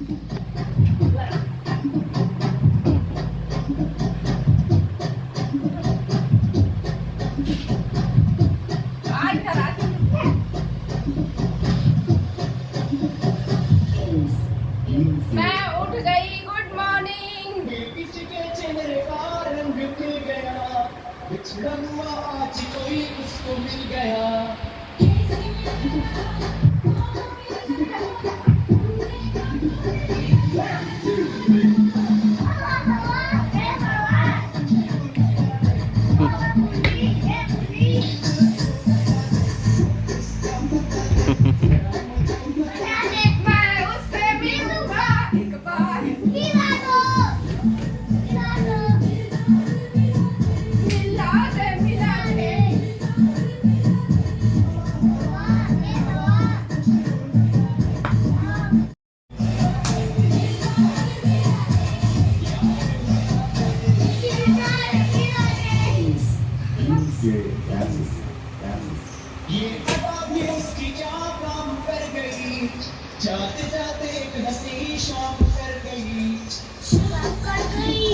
मैं उठ गई, गुड मॉर्निंग। किसी के चेहरे का रंग मिल गया, बिछड़ा हुआ आज कोई उसको मिल गया। मैं उससे मिलूंगा एक बार, मिला दे। ये पता भी उसकी क्या काम कर गई, जाते जाते एक हंसी शाम कर गई। कर गई,